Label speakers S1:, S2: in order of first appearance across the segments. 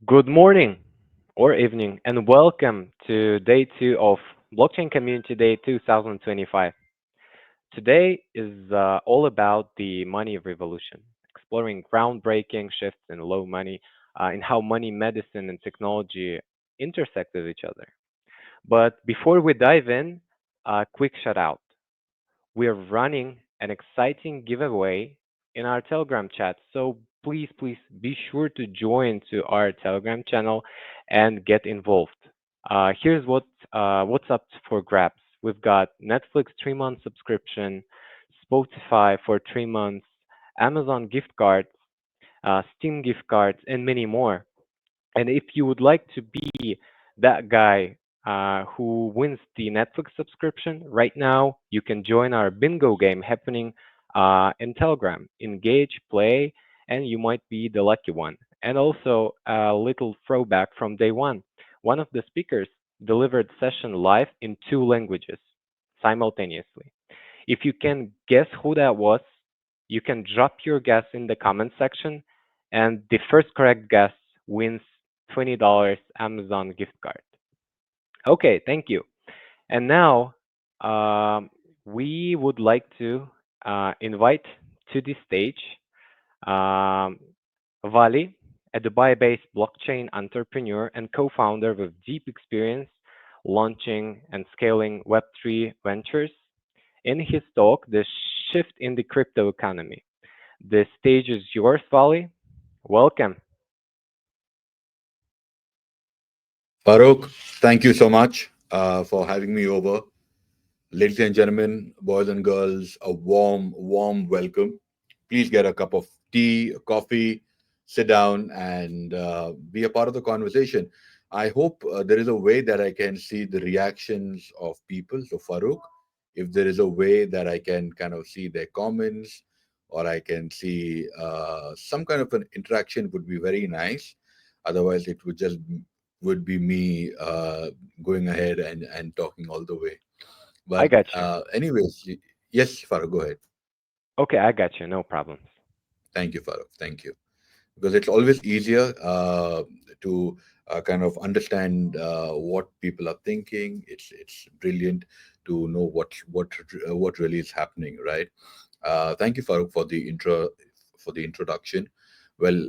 S1: Good morning or evening, and welcome to day two of Blockchain Community Day 2025. Today is all about the money revolution, exploring groundbreaking shifts in low money, in how money, medicine, and technology intersect with each other. But before we dive in, a quick shout out. We are running an exciting giveaway in our Telegram chat. So please be sure to join to our Telegram channel and get involved. Here's what's up for grabs. We've got Netflix 3 month subscription, Spotify for 3 months, Amazon gift cards, Steam gift cards, and many more. And if you would like to be that guy who wins the Netflix subscription right now, you can join our bingo game happening in Telegram. Engage, play, and you might be the lucky one. And also a little throwback from day one. One of the speakers delivered session live in two languages simultaneously. If you can guess who that was, you can drop your guess in the comment section, and the first correct guess wins $20 Amazon gift card. Okay, thank you. And now we would like to invite to the stage um, Vali, a Dubai based blockchain entrepreneur and co founder with deep experience launching and scaling Web3 ventures. In his talk, The Shift in the Crypto Economy. The stage is yours, Vali. Welcome.
S2: Farooq, thank you so much for having me over. Ladies and gentlemen, boys and girls, a warm welcome. Please get a cup of tea, a coffee, sit down, and be a part of the conversation. I hope there is a way that I can see the reactions of people. So, Farooq, if there is a way that I can kind of see their comments or I can see some kind of an interaction, would be very nice. Otherwise, it would just would be me going ahead and talking all the way.
S1: I
S2: But
S1: got you.
S2: yes, Farooq, go ahead.
S1: Okay, I got you. No problems.
S2: Thank you, Farooq. Thank you. Because it's always easier to kind of understand what people are thinking. It's brilliant to know what really is happening, right? Thank you, Farooq, for the introduction. Well,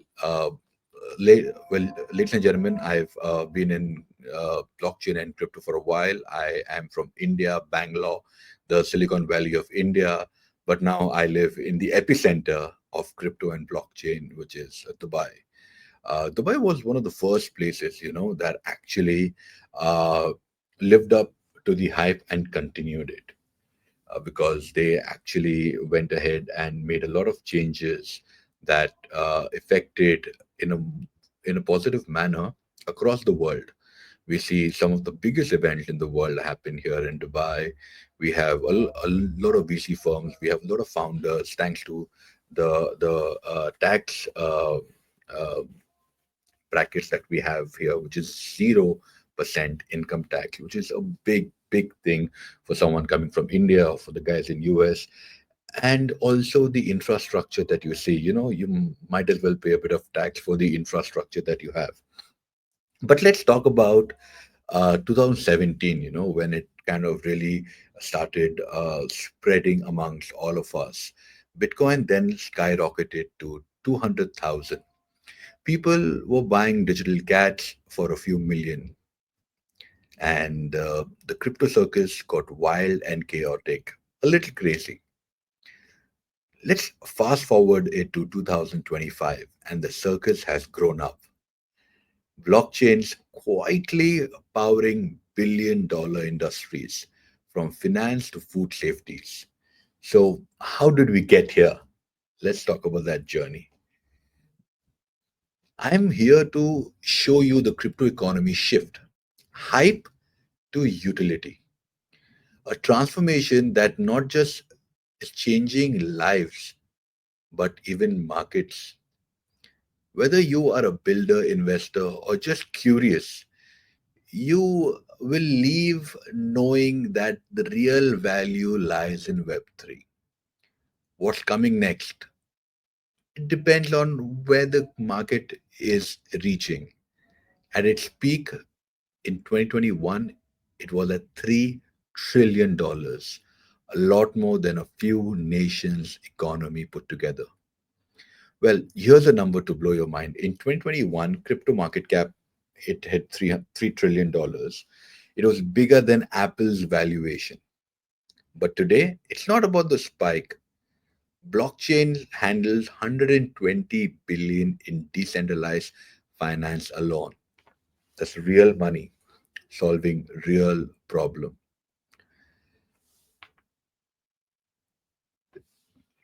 S2: ladies and gentlemen, I've been in blockchain and crypto for a while. I am from India, Bangalore, the Silicon Valley of India, but now I live in the epicenter of crypto and blockchain, which is Dubai. Dubai was one of the first places, that actually uh, lived up to the hype and continued it because they actually went ahead and made a lot of changes that affected in a positive manner across the world. We see some of the biggest events in the world happen here in Dubai. We have a lot of VC firms. We have a lot of founders, thanks to the tax uh, brackets that we have here, which is 0% income tax, which is a big thing for someone coming from India or for the guys in US. And also the infrastructure that you see, you might as well pay a bit of tax for the infrastructure that you have. But let's talk about 2017, when it kind of really started spreading amongst all of us. Bitcoin then skyrocketed to 200,000. People were buying digital cats for a few million, and the crypto circus got wild and chaotic, a little crazy. Let's fast forward it to 2025, and the circus has grown up. Blockchains quietly powering billion-dollar industries, from finance to food safeties. So, how did we get here? Let's talk about that journey. I'm here to show you the crypto economy shift, hype to utility, a transformation that not just is changing lives, but even markets. Whether you are a builder, investor, or just curious, you will leave knowing that the real value lies in Web3. What's coming next? It depends on where the market is reaching. At its peak in 2021, it was at $3 trillion, a lot more than a few nations' economy put together. Well, here's a number to blow your mind. In 2021, crypto market cap it hit $3 trillion. It was bigger than Apple's valuation. But today, it's not about the spike. Blockchain handles 120 billion in decentralized finance alone. That's real money solving real problem.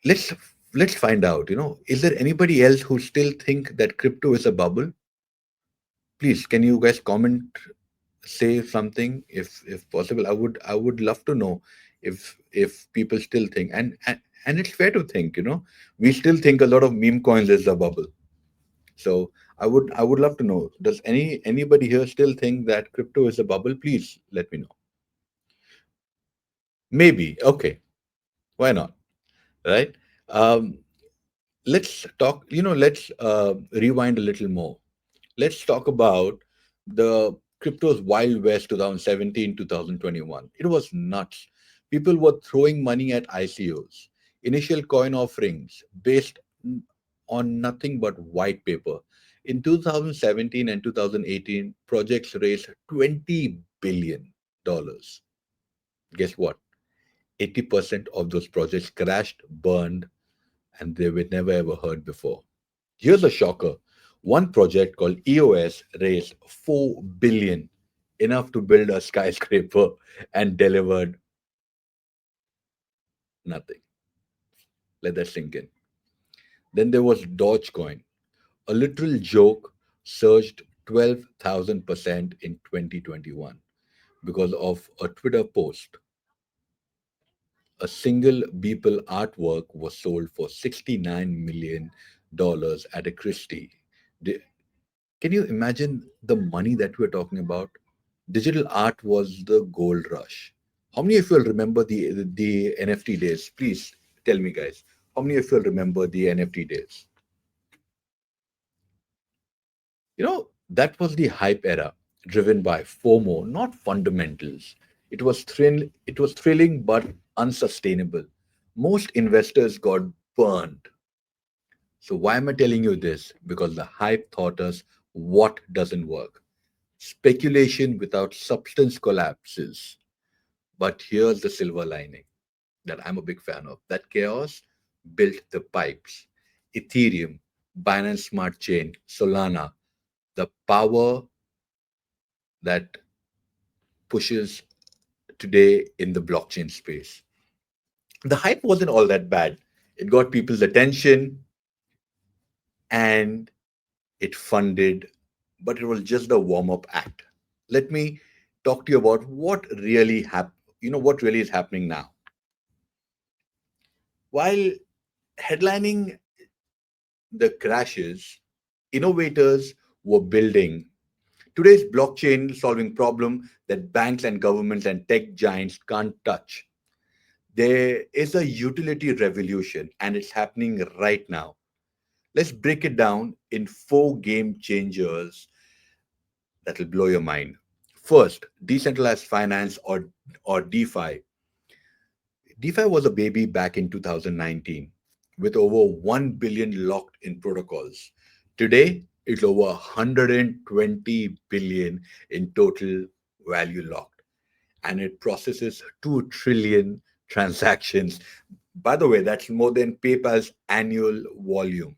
S2: Let's find out, is there anybody else who still think that crypto is a bubble? Please, can you guys comment, say something if possible? I would love to know if people still think, and it's fair to think, we still think a lot of meme coins is a bubble. So I would love to know, does anybody here still think that crypto is a bubble? Please let me know. Maybe. Okay, why not? Right. um let's talk, let's rewind a little more. Let's talk about the crypto's wild west 2017 2021. It was nuts. People were throwing money at ICOs, initial coin offerings based on nothing but white paper. In 2017 and 2018, projects raised $20 billion. Guess what? 80% of those projects crashed, burned, and they were never ever heard before. Here's a shocker. One project called EOS raised 4 billion, enough to build a skyscraper, and delivered nothing. Let that sink in. Then there was Dogecoin, a literal joke, surged 12,000% in 2021 because of a Twitter post. A single Beeple artwork was sold for $69 million at a Christie. Can you imagine the money that we're talking about? Digital art was the gold rush. How many of you will remember the NFT days? Please tell me, guys. How many of you will remember the NFT days? That was the hype era, driven by FOMO, not fundamentals. It was thrilling but unsustainable. Most investors got burned. So why am I telling you this? Because the hype taught us what doesn't work. Speculation without substance collapses. But here's the silver lining that I'm a big fan of. That chaos built the pipes. Ethereum, Binance Smart Chain, Solana, the power that pushes today in the blockchain space. The hype wasn't all that bad. It got people's attention and it funded, but it was just a warm up act. Let me talk to you about what really is happening now. While headlining the crashes, innovators were building today's blockchain solving problem that banks and governments and tech giants can't touch. There is a utility revolution and it's happening right now. Let's break it down in four game changers that will blow your mind. First, decentralized finance or DeFi. DeFi was a baby back in 2019 with over 1 billion locked in protocols. Today, it's over 120 billion in total value locked, and it processes 2 trillion transactions. By the way, that's more than PayPal's annual volume.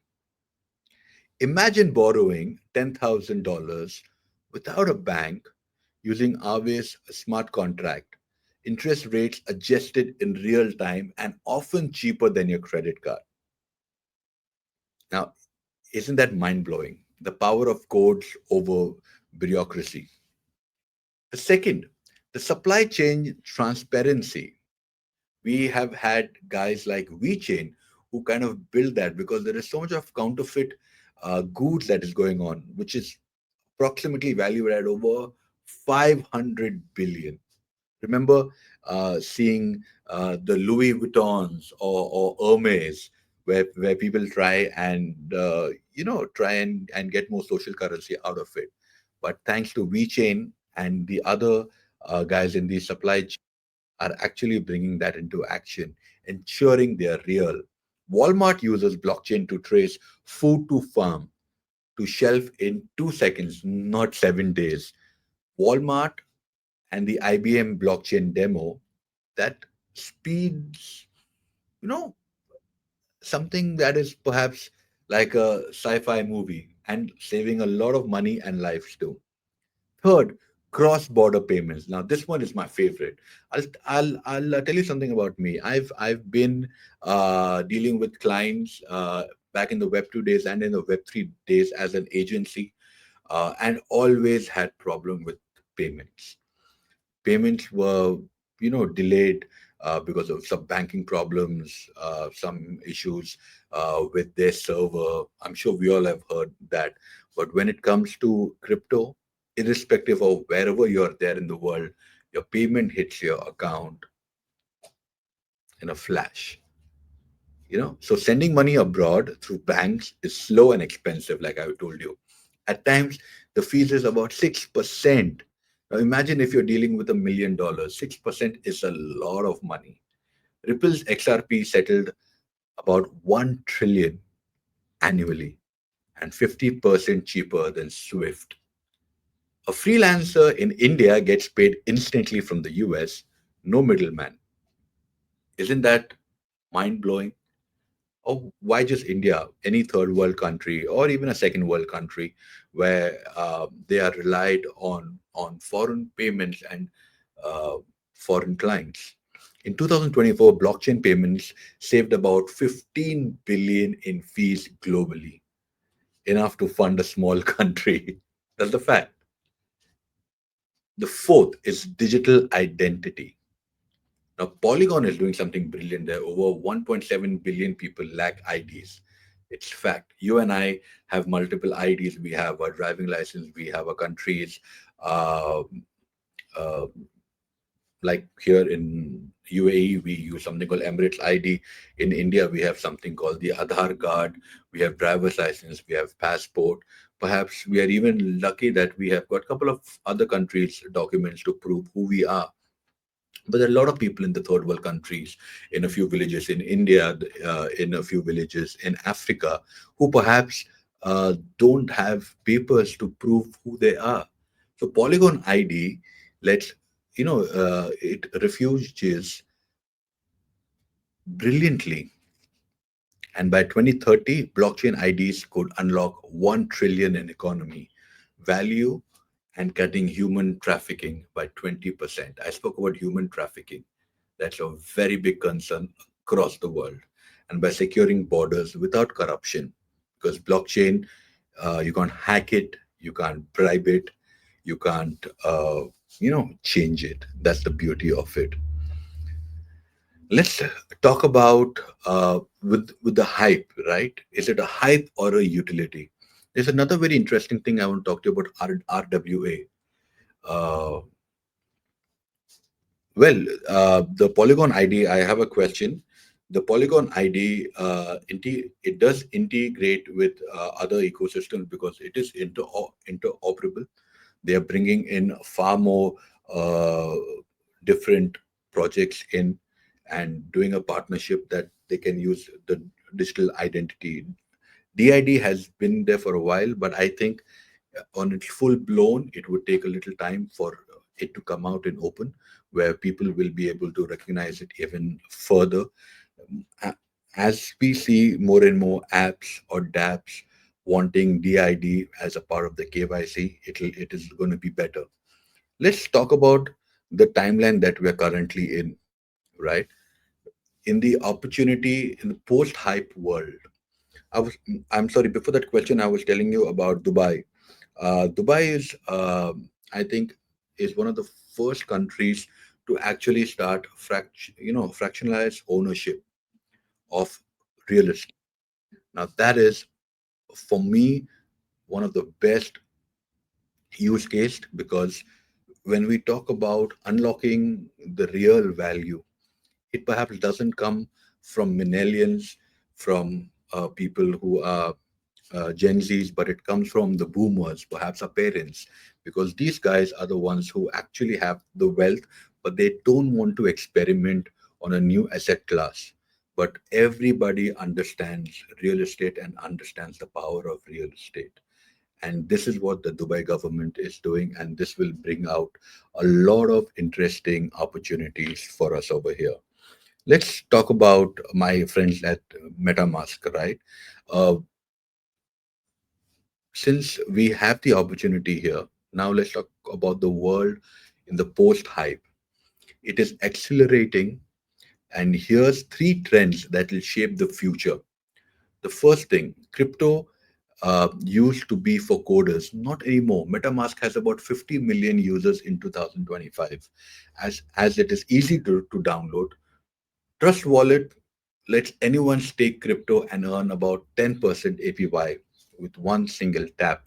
S2: Imagine borrowing $10,000 without a bank using Aave's smart contract. Interest rates adjusted in real time and often cheaper than your credit card. Now, isn't that mind blowing? The power of codes over bureaucracy. The second, the supply chain transparency. We have had guys like VeChain who kind of build that because there is so much of counterfeit goods that is going on, which is approximately valued at over 500 billion. Remember seeing the Louis Vuittons or Hermes, where people try and get more social currency out of it But thanks to VeChain and the other guys in the supply chain are actually bringing that into action, ensuring they are real. Walmart uses blockchain to trace food to farm to shelf in 2 seconds, not 7 days. Walmart and the IBM blockchain demo that speeds, you know, something that is perhaps like a sci-fi movie and saving a lot of money and lives too. Third, cross-border payments. Now, this one is my favorite. I'll tell you something about me. I've been dealing with clients back in the Web 2 days and in the Web 3 days as an agency, and always had problem with payments. Payments were, delayed because of some banking problems, some issues with their server. I'm sure we all have heard that. But when it comes to crypto, irrespective of wherever you're there in the world, your payment hits your account in a flash. So sending money abroad through banks is slow and expensive, like I told you. At times, the fees is about 6%. Now imagine if you're dealing with $1 million, 6% is a lot of money. Ripple's XRP settled about 1 trillion annually and 50% cheaper than Swift. A freelancer in India gets paid instantly from the US, no middleman. Isn't that mind blowing? Or why just India? Any third world country or even a second world country where they are relied on foreign payments and uh, foreign clients. In 2024, blockchain payments saved about 15 billion in fees globally, enough to fund a small country. That's the fact. The fourth is digital identity. Now, Polygon is doing something brilliant there. Over 1.7 billion people lack IDs. It's fact. You and I have multiple IDs. We have a driving license. We have a country's, uh, uh, like here in UAE, we use something called Emirates ID. In India, we have something called the Aadhaar card. We have driver's license. We have passport. Perhaps we are even lucky that we have got a couple of other countries' documents to prove who we are. But there are a lot of people in the third world countries, in a few villages in India, in a few villages in Africa, who perhaps don't have papers to prove who they are. So Polygon ID lets, it refuses brilliantly. And by 2030, blockchain IDs could unlock 1 trillion in economy value and cutting human trafficking by 20%. I spoke about human trafficking. That's a very big concern across the world. And by securing borders without corruption, because blockchain, you can't hack it, you can't bribe it, you can't, change it. That's the beauty of it. Let's talk about with the hype, right? Is it a hype or a utility? There's another very interesting thing I want to talk to you about RWA. Uh, the Polygon ID, I have a question. The Polygon ID, it does integrate with other ecosystems because it is interoperable. They are bringing in far more uh, different projects in and doing a partnership that they can use the digital identity. DID has been there for a while, but I think on its full blown, it would take a little time for it to come out in open, where people will be able to recognize it even further. As we see more and more apps or dApps wanting DID as a part of the KYC, it is going to be better. Let's talk about the timeline that we are currently in, right? In the opportunity in the post-hype world. I'm sorry, before that question, I was telling you about Dubai. Dubai is, I think, is one of the first countries to actually start fractionalized ownership of real estate. Now that is, for me, one of the best use case because when we talk about unlocking the real value, it perhaps doesn't come from millennials, from people who are Gen Zs, but it comes from the boomers, perhaps our parents, because these guys are the ones who actually have the wealth, but they don't want to experiment on a new asset class. But everybody understands real estate and understands the power of real estate. And this is what the Dubai government is doing, and this will bring out a lot of interesting opportunities for us over here. Let's talk about my friends at MetaMask, right? Uh, since we have the opportunity here, now let's talk about the world in the post hype. It is accelerating, and here's three trends that will shape the future. The first thing, crypto used to be for coders, not anymore. MetaMask has about 50 million users in 2025. As it is easy to download, Trust Wallet lets anyone stake crypto and earn about 10% APY with one single tap.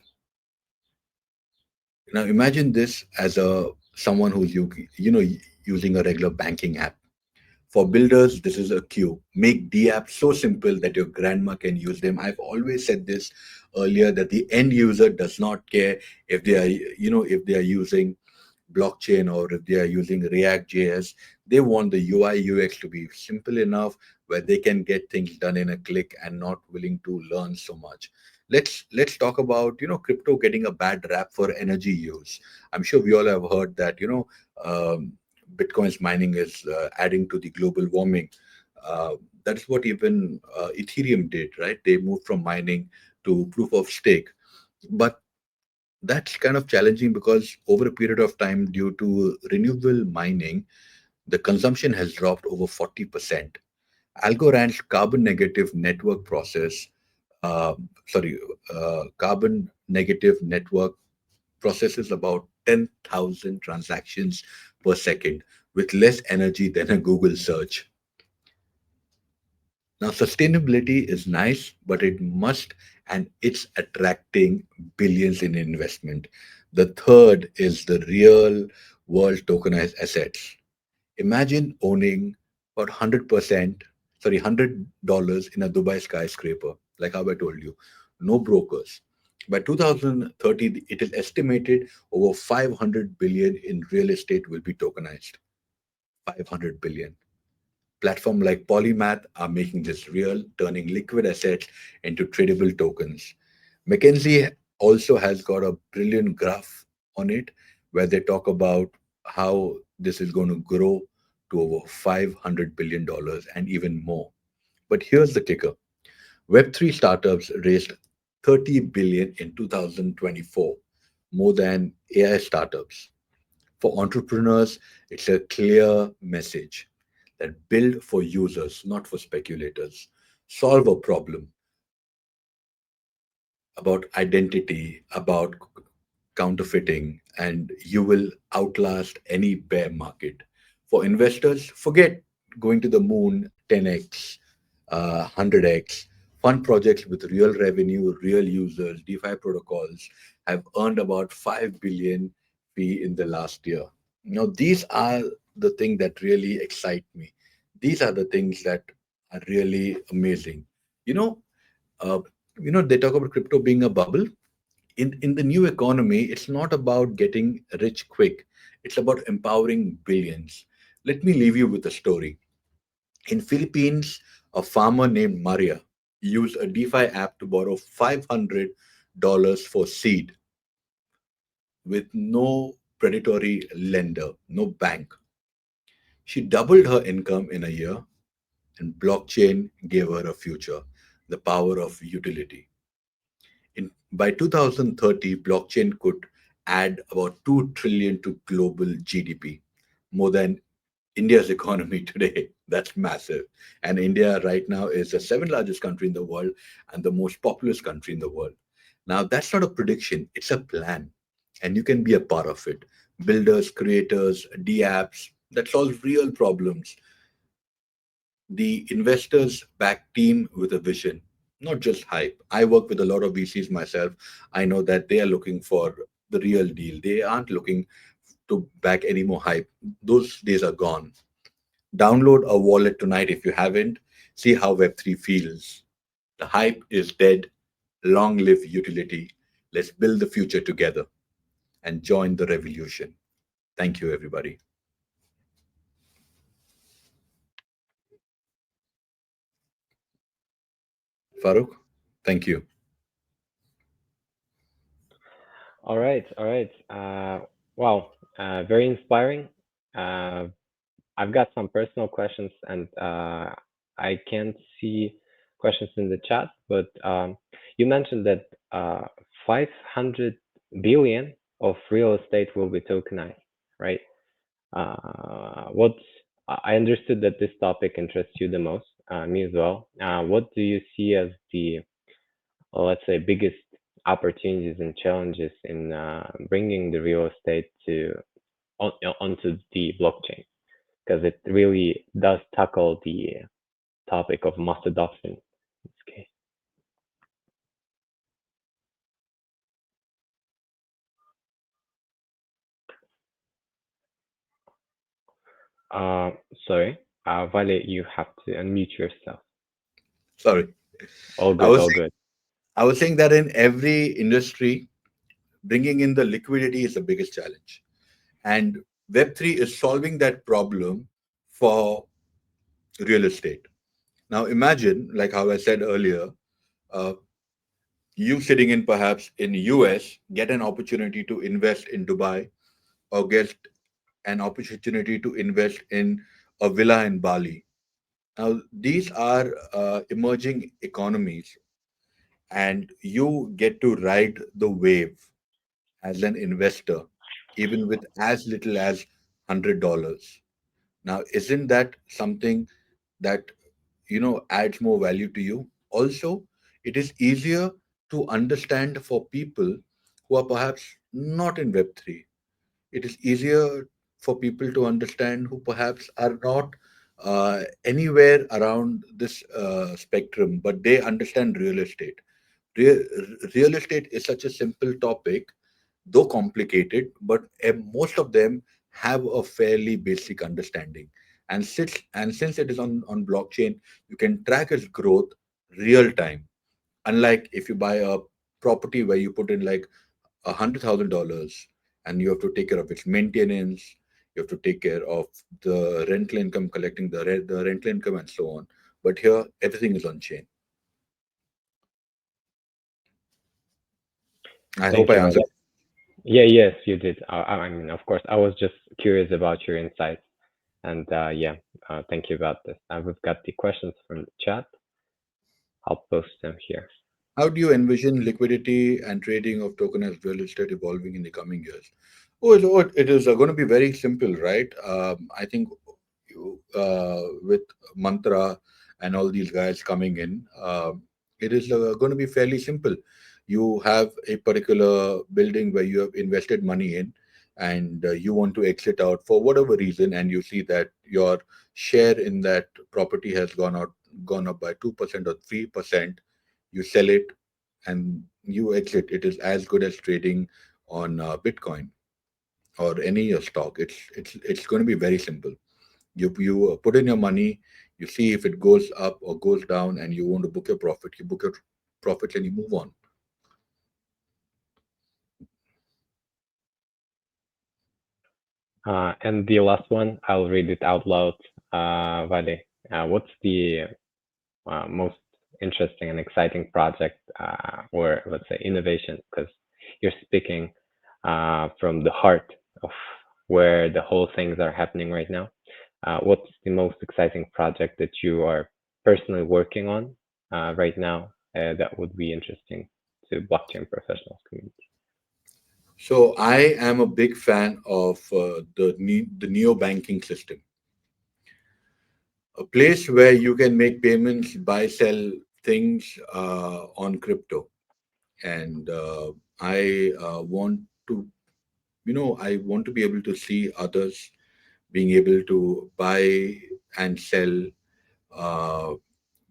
S2: Now imagine this as a someone who's using a regular banking app. For builders, this is a cue. Make the app so simple that your grandma can use them. I've always said this earlier that the end user does not care if they are, if they are using blockchain or if they are using React JS. They want the UI UX to be simple enough where they can get things done in a click and not willing to learn so much. Let's talk about crypto getting a bad rap for energy use. I'm sure we all have heard that um, Bitcoin's mining is adding to the global warming. Uh, that's what even Ethereum did, right? They moved from mining to proof of stake. But that's kind of challenging because over a period of time, due to renewable mining, the consumption has dropped over 40%. Algorand's carbon negative network process, uh, sorry, carbon negative network processes about 10,000 transactions per second with less energy than a Google search. Now, sustainability is nice, but it must, and it's attracting billions in investment. The third is the real world tokenized assets. Imagine owning about 100%, sorry, $100 in a Dubai skyscraper, like how I told you, no brokers. By 2030, it is estimated over 500 billion in real estate will be tokenized. 500 billion. Platforms like Polymath are making this real, turning liquid assets into tradable tokens. McKinsey also has got a brilliant graph on it where they talk about how this is going to grow to over $500 billion and even more. But here's the kicker. Web3 startups raised 30 billion in 2024, more than AI startups. For entrepreneurs, it's a clear message that build for users, not for speculators. Solve a problem about identity, about counterfeiting, and you will outlast any bear market. For investors, forget going to the moon 10x, 100x. Fund projects with real revenue, real users, DeFi protocols have earned about 5 billion fee in the last year. Now, these are the things that really excite me. These are the things that are really amazing. You know, uh, they talk about crypto being a bubble. In the new economy, it's not about getting rich quick. It's about empowering billions. Let me leave you with a story. In Philippines, a farmer named Maria used a DeFi app to borrow $500 for seed with no predatory lender, no bank. She doubled her income in a year, and blockchain gave her a future, the power of utility. By 2030, blockchain could add about 2 trillion to global GDP, more than India's economy today. That's massive. And India right now is the seventh largest country in the world and the most populous country in the world. Now, that's not a prediction, it's a plan. And you can be a part of it. Builders, creators, D apps that solve real problems. The investors back team with a vision, not just hype. I work with a lot of VCs myself. I know that they are looking for the real deal. They aren't looking to back any more hype. Those days are gone. Download a wallet tonight if you haven't. See how Web3 feels. The hype is dead. Long live utility. Let's build the future together and join the revolution. Thank you, everybody. Farooq, thank you.
S1: All right, all right. Wow, very inspiring. Uh, I've got some personal questions, and I can't see questions in the chat, but you mentioned that 500 billion of real estate will be tokenized, right? What I understood that this topic interests you the most, me as well. What do you see as the, well, let's say, biggest opportunities and challenges in bringing the real estate to on, onto the blockchain? Because it really does tackle the topic of mass adoption in this case. Uh, Sorry, Vale, you have to unmute yourself.
S2: Sorry.
S1: All
S2: I
S1: good,
S2: was
S1: all good.
S2: I was saying that in every industry, bringing in the liquidity is the biggest challenge. And Web3 is solving that problem for real estate. Now, imagine, like how I said earlier, uh, you sitting in perhaps in US get an opportunity to invest in Dubai or get an opportunity to invest in a villa in Bali. Now, these are emerging economies, and you get to ride the wave as an investor, even with as little as $100. Now, isn't that something that adds more value to you? Also, it is easier to understand for people who are perhaps not in Web3. It is easier for people to understand who perhaps are not anywhere around this spectrum, but they understand real estate. Real, real estate is such a simple topic, though complicated, but most of them have a fairly basic understanding. And since it is on blockchain, you can track its growth real time. Unlike if you buy a property where you put in like $100,000 and you have to take care of its maintenance, you have to take care of the rental income, collecting the rental income, and so on. But here, everything is on chain. I hope
S1: Thank
S2: I
S1: you,
S2: answered.
S1: Vale. Yeah, yes, you did. I mean, of course, I was just curious about your insights. And yeah, thank you about this. We've got the questions from the chat. I'll post them here.
S2: How do you envision liquidity and trading of tokenized real estate evolving in the coming years? It is going to be very simple, right? I think with Mantra and all these guys coming in, it is going to be fairly simple. You have a particular building where you have invested money in, and you want to exit out for whatever reason, and you see that your share in that property has gone up by 2% or 3%. You sell it and you exit. It is as good as trading on Bitcoin or any stock. It's going to be very simple. You put in your money, you see if it goes up or goes down, and you want to book your profit. You book your profits and you move on.
S1: And the last one, I'll read it out loud. Vale, what's the most interesting and exciting project, or let's say innovation? Because you're speaking from the heart of where the whole things are happening right now. What's the most exciting project that you are personally working on right now that would be interesting to blockchain professionals community?
S2: So I am a big fan of the neo banking system, a place where you can make payments, buy, sell things on crypto. And I want to, I want to be able to see others being able to buy and sell, uh,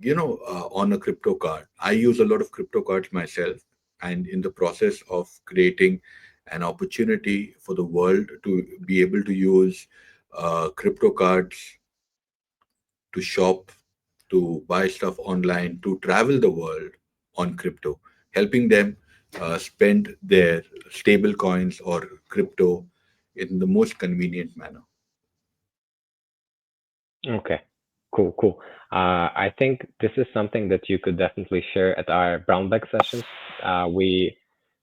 S2: on a crypto card. I use a lot of crypto cards myself, and in the process of creating an opportunity for the world to be able to use crypto cards to shop, to buy stuff online, to travel the world on crypto. helping them spend their stable coins or crypto in the most convenient manner.
S1: Okay, cool, cool. I think this is something that you could definitely share at our brown bag sessions. We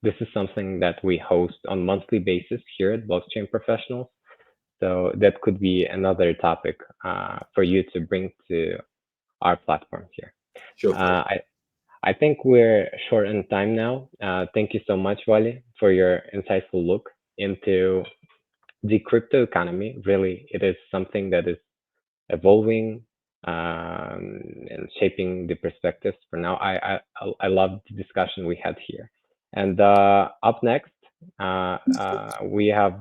S1: This is something that we host on monthly basis here at Blockchain Professionals. So that could be another topic for you to bring to our platform here.
S2: Sure, Faraz.
S1: Uh, I I think we're short on time now. Thank you so much, Wally, for your insightful look into the crypto economy. Really, it is something that is evolving and shaping the perspectives. For now, I love the discussion we had here. And up next, we have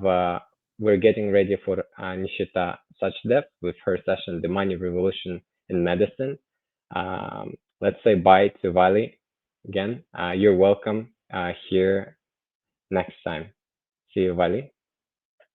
S1: we're getting ready for Nishita Sachdev with her session, "The Money Revolution in Medicine." Let's say bye to Vali again. You're welcome here next time. See you, Vali.